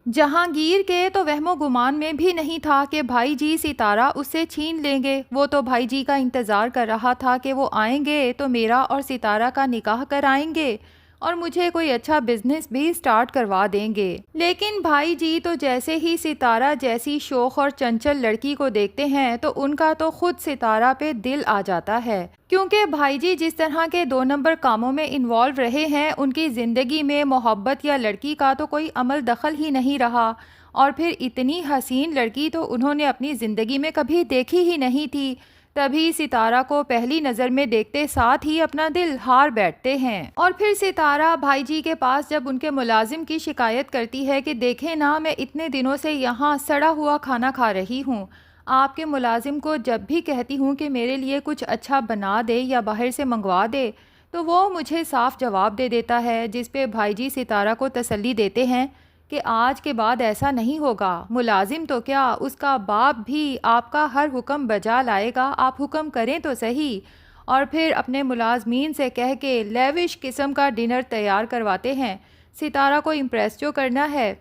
जहांगीर के तो वहमो गुमान में भी नहीं था कि भाई जी सितारा उससे छीन लेंगे। वो तो भाई जी का इंतज़ार कर रहा था कि वो आएंगे तो मेरा और सितारा का निकाह कराएंगे और मुझे कोई अच्छा बिजनेस भी स्टार्ट करवा देंगे। लेकिन भाई जी तो जैसे ही सितारा जैसी शोख और चंचल लड़की को देखते हैं तो उनका तो खुद सितारा पे दिल आ जाता है, क्योंकि भाई जी जिस तरह के 2 नंबर कामों में इन्वॉल्व रहे हैं, उनकी ज़िंदगी में मोहब्बत या लड़की का तो कोई अमल दखल ही नहीं रहा। और फिर इतनी हसीन लड़की तो उन्होंने अपनी ज़िंदगी में कभी देखी ही नहीं थी। तभी सितारा को पहली नज़र में देखते साथ ही अपना दिल हार बैठते हैं। और फिर सितारा भाई जी के पास जब उनके मुलाजिम की शिकायत करती है कि देखें ना, मैं इतने दिनों से यहाँ सड़ा हुआ खाना खा रही हूँ, आपके मुलाजिम को जब भी कहती हूँ कि मेरे लिए कुछ अच्छा बना दे या बाहर से मंगवा दे तो वो मुझे साफ जवाब दे देता है, जिस पे भाई जी सितारा को तसल्ली देते हैं कि आज के बाद ऐसा नहीं होगा। मुलाजिम तो क्या, उसका बाप भी आपका हर हुक्म बजा लाएगा, आप हुक्म करें तो सही। और फिर अपने मुलाजमीन से कह के लेविश किस्म का डिनर तैयार करवाते हैं, सितारा को इम्प्रेस जो करना है।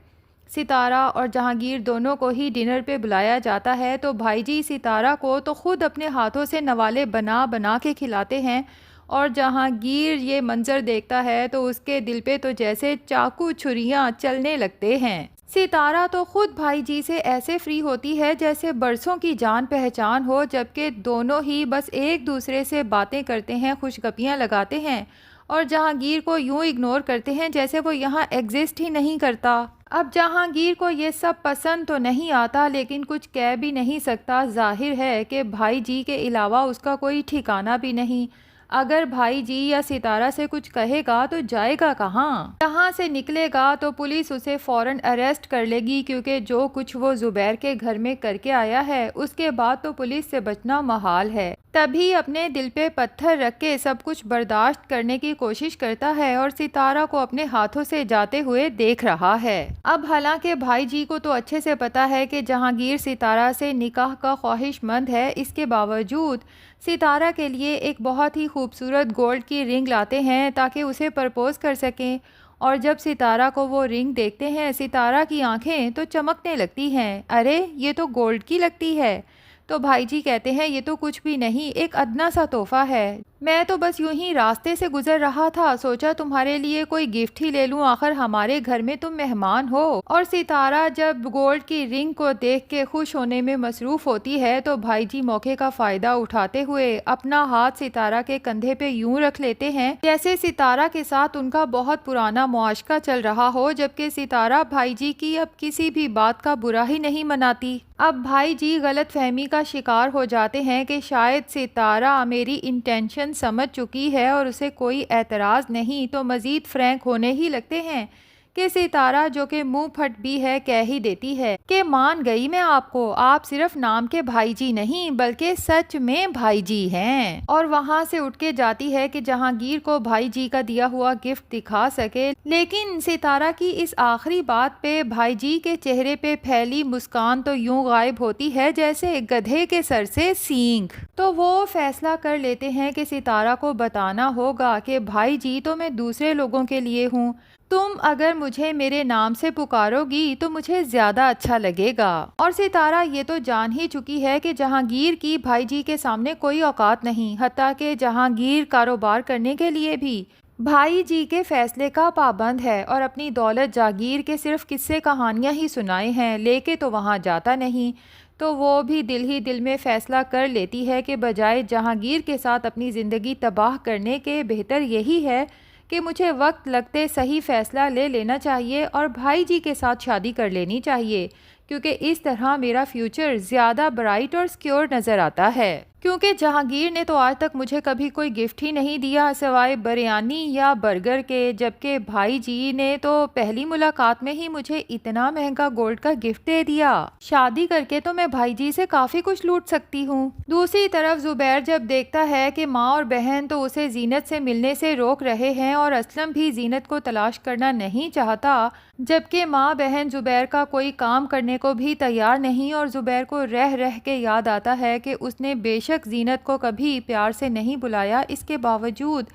सितारा और जहांगीर दोनों को ही डिनर पे बुलाया जाता है तो भाई जी सितारा को तो खुद अपने हाथों से नवाले बना बना के खिलाते हैं। और जहांगीर ये मंजर देखता है तो उसके दिल पे तो जैसे चाकू छुरियां चलने लगते हैं। सितारा तो खुद भाई जी से ऐसे फ्री होती है जैसे बरसों की जान पहचान हो, जबकि दोनों ही बस एक दूसरे से बातें करते हैं, खुशगपियाँ लगाते हैं और जहांगीर को यूं इग्नोर करते हैं जैसे वो यहाँ एग्जिस्ट ही नहीं करता। अब जहांगीर को ये सब पसंद तो नहीं आता, लेकिन कुछ कह भी नहीं सकता। जाहिर है कि भाई जी के अलावा उसका कोई ठिकाना भी नहीं। अगर भाई जी या सितारा से कुछ कहेगा तो जाएगा कहाँ, कहाँ से निकलेगा? तो पुलिस उसे फ़ौरन अरेस्ट कर लेगी, क्योंकि जो कुछ वो ज़ुबैर के घर में करके आया है उसके बाद तो पुलिस से बचना महाल है। तभी अपने दिल पे पत्थर रख के सब कुछ बर्दाश्त करने की कोशिश करता है और सितारा को अपने हाथों से जाते हुए देख रहा है। अब हालांकि भाई जी को तो अच्छे से पता है कि जहांगीर सितारा से निकाह का ख्वाहिशमंद है, इसके बावजूद सितारा के लिए एक बहुत ही खूबसूरत गोल्ड की रिंग लाते हैं ताकि उसे प्रपोज कर सकें। और जब सितारा को वो रिंग देखते हैं, सितारा की आंखें तो चमकने लगती हैं। अरे ये तो गोल्ड की लगती है। तो भाई जी कहते हैं ये तो कुछ भी नहीं, एक अदना सा तोहफा है। मैं तो बस यूं ही रास्ते से गुजर रहा था, सोचा तुम्हारे लिए कोई गिफ्ट ही ले लूं, आखिर हमारे घर में तुम मेहमान हो। और सितारा जब गोल्ड की रिंग को देख के खुश होने में मसरूफ होती है तो भाई जी मौके का फ़ायदा उठाते हुए अपना हाथ सितारा के कंधे पे यूं रख लेते हैं जैसे सितारा के साथ उनका बहुत पुराना मुआशका चल रहा हो, जबकि सितारा भाई जी की अब किसी भी बात का बुरा ही नहीं मनाती। अब भाई जी गलत फहमी का शिकार हो जाते हैं कि शायद सितारा मेरी इंटेंशन समझ चुकी है और उसे कोई एतराज़ नहीं, तो मज़ीद फ्रैंक होने ही लगते हैं कि सितारा, जो कि मुंह फट भी है, कह ही देती है कि मान गई मैं आपको, आप सिर्फ नाम के भाई जी नहीं बल्कि सच में भाई जी हैं। और वहां से उठ के जाती है कि जहांगीर को भाई जी का दिया हुआ गिफ्ट दिखा सके। लेकिन सितारा की इस आखिरी बात पे भाई जी के चेहरे पे फैली मुस्कान तो यूं गायब होती है जैसे गधे के सर से सींग। तो वो फैसला कर लेते हैं कि सितारा को बताना होगा कि भाई जी तो मैं दूसरे लोगों के लिए हूँ, तुम अगर मुझे मेरे नाम से पुकारोगी तो मुझे ज़्यादा अच्छा लगेगा। और सितारा ये तो जान ही चुकी है कि जहांगीर की भाई जी के सामने कोई औकात नहीं, हत्ता कि जहांगीर कारोबार करने के लिए भी भाई जी के फैसले का पाबंद है और अपनी दौलत जागीर के सिर्फ किस्से कहानियाँ ही सुनाए हैं, लेके तो वहाँ जाता नहीं। तो वो भी दिल ही दिल में फ़ैसला कर लेती है कि बजाय जहांगीर के साथ अपनी ज़िंदगी तबाह करने के बेहतर यही है कि मुझे वक्त लगते सही फ़ैसला ले लेना चाहिए और भाई जी के साथ शादी कर लेनी चाहिए, क्योंकि इस तरह मेरा फ्यूचर ज़्यादा ब्राइट और सिक्योर नज़र आता है। क्योंकि जहांगीर ने तो आज तक मुझे कभी कोई गिफ्ट ही नहीं दिया सिवाय बिरयानी या बर्गर के, जबकि भाई जी ने तो पहली मुलाकात में ही मुझे इतना महंगा गोल्ड का गिफ्ट दे दिया। शादी करके तो मैं भाई जी से काफ़ी कुछ लूट सकती हूँ। दूसरी तरफ ज़ुबैर जब देखता है कि माँ और बहन तो उसे जीनत से मिलने से रोक रहे हैं और असलम भी जीनत को तलाश करना नहीं चाहता, जबकि माँ बहन ज़ुबैर का कोई काम करने को भी तैयार नहीं, और ज़ुबैर को रह रह के याद आता है कि उसने बेशक जीनत को कभी प्यार से नहीं बुलाया, इसके बावजूद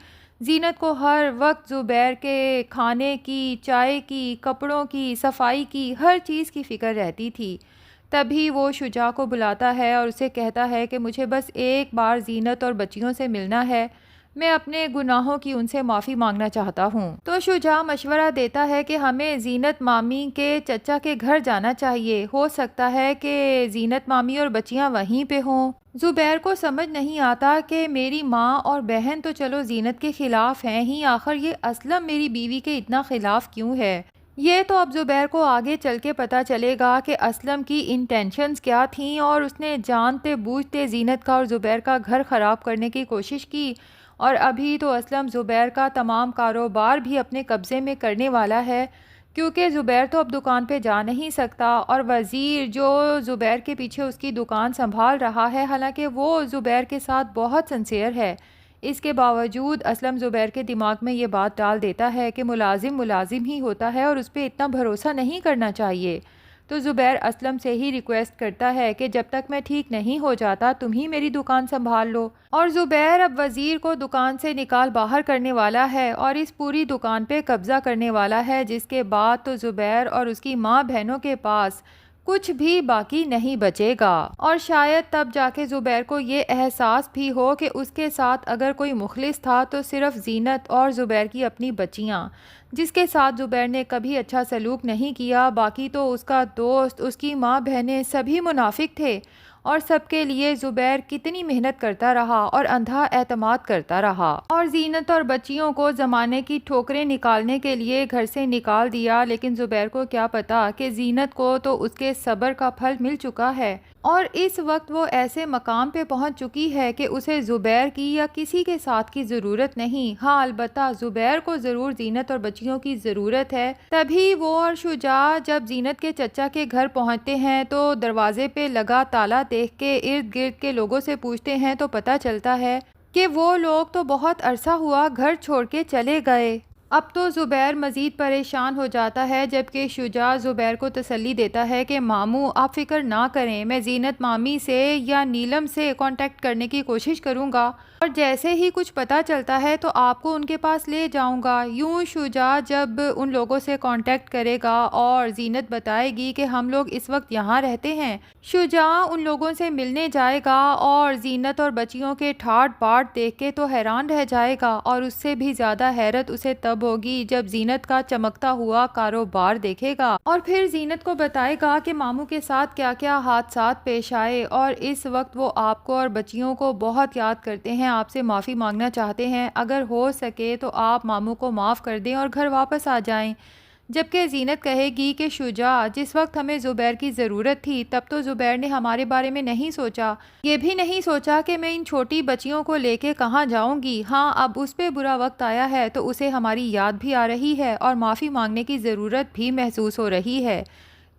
जीनत को हर वक्त ज़ुबैर के खाने की, चाय की, कपड़ों की, सफाई की, हर चीज़ की फ़िक्र रहती थी। तभी वो शुजा को बुलाता है और उसे कहता है कि मुझे बस एक बार जीनत और बच्चियों से मिलना है, मैं अपने गुनाहों की उनसे माफ़ी मांगना चाहता हूँ। तो शुजा मशवरा देता है कि हमें जीनत मामी के चचा के घर जाना चाहिए, हो सकता है कि जीनत मामी और बच्चियाँ वहीं पे हों। ज़ुबैर को समझ नहीं आता कि मेरी माँ और बहन तो चलो जीनत के ख़िलाफ़ हैं ही, आखिर ये असलम मेरी बीवी के इतना ख़िलाफ़ क्यों है। ये तो अब ज़ुबैर को आगे चल के पता चलेगा कि असलम की इंटेंशंस क्या थीं और उसने जानते बूझते जीनत का और ज़ुबैर का घर ख़राब करने की कोशिश की। और अभी तो असलम ज़ुबैर का तमाम कारोबार भी अपने कब्ज़े में करने वाला है, क्योंकि ज़ुबैर तो अब दुकान पे जा नहीं सकता और वज़ीर जो ज़ुबैर के पीछे उसकी दुकान संभाल रहा है, हालांकि वो ज़ुबैर के साथ बहुत सिंसियर है, इसके बावजूद असलम ज़ुबैर के दिमाग में ये बात डाल देता है कि मुलाजिम मुलाजिम ही होता है और उस पर इतना भरोसा नहीं करना चाहिए। तो ज़ुबैर असलम से ही रिक्वेस्ट करता है कि जब तक मैं ठीक नहीं हो जाता तुम ही मेरी दुकान संभाल लो। और ज़ुबैर अब वज़ीर को दुकान से निकाल बाहर करने वाला है और इस पूरी दुकान पे कब्ज़ा करने वाला है, जिसके बाद तो ज़ुबैर और उसकी माँ बहनों के पास कुछ भी बाकी नहीं बचेगा। और शायद तब जाके ज़ुबैर को ये एहसास भी हो कि उसके साथ अगर कोई मुखलिस था तो सिर्फ जीनत और ज़ुबैर की अपनी बच्चियाँ, जिसके साथ ज़ुबैर ने कभी अच्छा सलूक नहीं किया, बाकी तो उसका दोस्त, उसकी माँ बहनें सभी मुनाफिक थे और सबके लिए ज़ुबैर कितनी मेहनत करता रहा और अंधा एतमाद करता रहा और जीनत और बच्चियों को ज़माने की ठोकरें निकालने के लिए घर से निकाल दिया। लेकिन ज़ुबैर को क्या पता कि जीनत को तो उसके सब्र का फल मिल चुका है और इस वक्त वो ऐसे मकाम पे पहुंच चुकी है कि उसे ज़ुबैर की या किसी के साथ की ज़रूरत नहीं। हाँ, अलबत्ता ज़ुबैर को ज़रूर जीनत और बच्चियों की ज़रूरत है। तभी वो और शुजा जब जीनत के चचा के घर पहुंचते हैं तो दरवाजे पे लगा ताला देख के इर्द गिर्द के लोगों से पूछते हैं तो पता चलता है कि वो लोग तो बहुत अरसा हुआ घर छोड़ के चले गए। अब तो ज़ुबैर मज़ीद परेशान हो जाता है, जबकि शुजा ज़ुबैर को तसल्ली देता है कि मामू आप फ़िक्र ना करें, मैं जीनत मामी से या नीलम से कांटेक्ट करने की कोशिश करूँगा और जैसे ही कुछ पता चलता है तो आपको उनके पास ले जाऊँगा। यूँ शुजा जब उन लोगों से कांटेक्ट करेगा और जीनत बताएगी कि हम लोग इस वक्त यहाँ रहते हैं, शुजा उन लोगों से मिलने जाएगा और जीनत और बच्चियों के ठाट बाट देख के तो हैरान रह जाएगा और उससे भी ज़्यादा हैरत उसे तब होगी जब जीनत का चमकता हुआ कारोबार देखेगा और फिर जीनत को बताएगा कि मामू के साथ क्या क्या हादसात पेश आए और इस वक्त वो आपको और बच्चियों को बहुत याद करते हैं, आपसे माफ़ी मांगना चाहते हैं, अगर हो सके तो आप मामू को माफ़ कर दें और घर वापस आ जाएं। जबकि जीनत कहेगी कि शुजा जिस वक्त हमें ज़ुबैर की ज़रूरत थी तब तो ज़ुबैर ने हमारे बारे में नहीं सोचा, ये भी नहीं सोचा कि मैं इन छोटी बच्चियों को लेके कहाँ जाऊँगी। हाँ, अब उस पर बुरा वक्त आया है तो उसे हमारी याद भी आ रही है और माफ़ी मांगने की ज़रूरत भी महसूस हो रही है,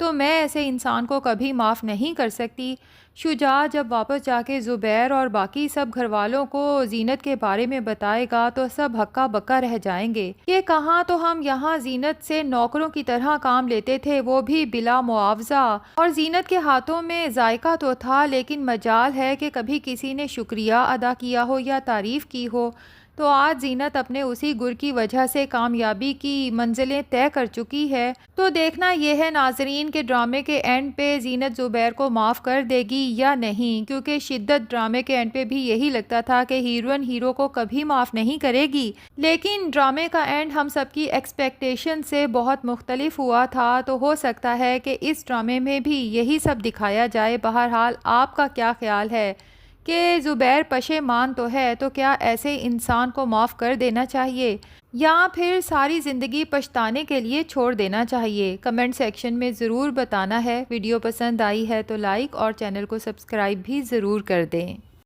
तो मैं ऐसे इंसान को कभी माफ़ नहीं कर सकती। शुजा जब वापस जाके ज़ुबैर और बाकी सब घर वालों को जीनत के बारे में बताएगा तो सब हक्का बक्का रह जाएंगे। ये कहाँ तो हम यहाँ जीनत से नौकरों की तरह काम लेते थे, वो भी बिला मुआवजा, और जीनत के हाथों में जायका तो था लेकिन मजाल है कि कभी किसी ने शुक्रिया अदा किया हो या तारीफ़ की हो। तो आज जीनत अपने उसी गुर की वजह से कामयाबी की मंजिलें तय कर चुकी है। तो देखना यह है नाजरीन के ड्रामे के एंड पे जीनत ज़ुबैर को माफ़ कर देगी या नहीं, क्योंकि शिद्दत ड्रामे के एंड पे भी यही लगता था कि हीरोइन हीरो को कभी माफ़ नहीं करेगी, लेकिन ड्रामे का एंड हम सबकी एक्सपेक्टेशन से बहुत मुख्तलिफ हुआ था। तो हो सकता है कि इस ड्रामे में भी यही सब दिखाया जाए। बहरहाल आपका क्या ख्याल है कि ज़ुबैर पशेमान तो है, तो क्या ऐसे इंसान को माफ़ कर देना चाहिए या फिर सारी ज़िंदगी पछताने के लिए छोड़ देना चाहिए? कमेंट सेक्शन में ज़रूर बताना है। वीडियो पसंद आई है तो लाइक और चैनल को सब्सक्राइब भी ज़रूर कर दें।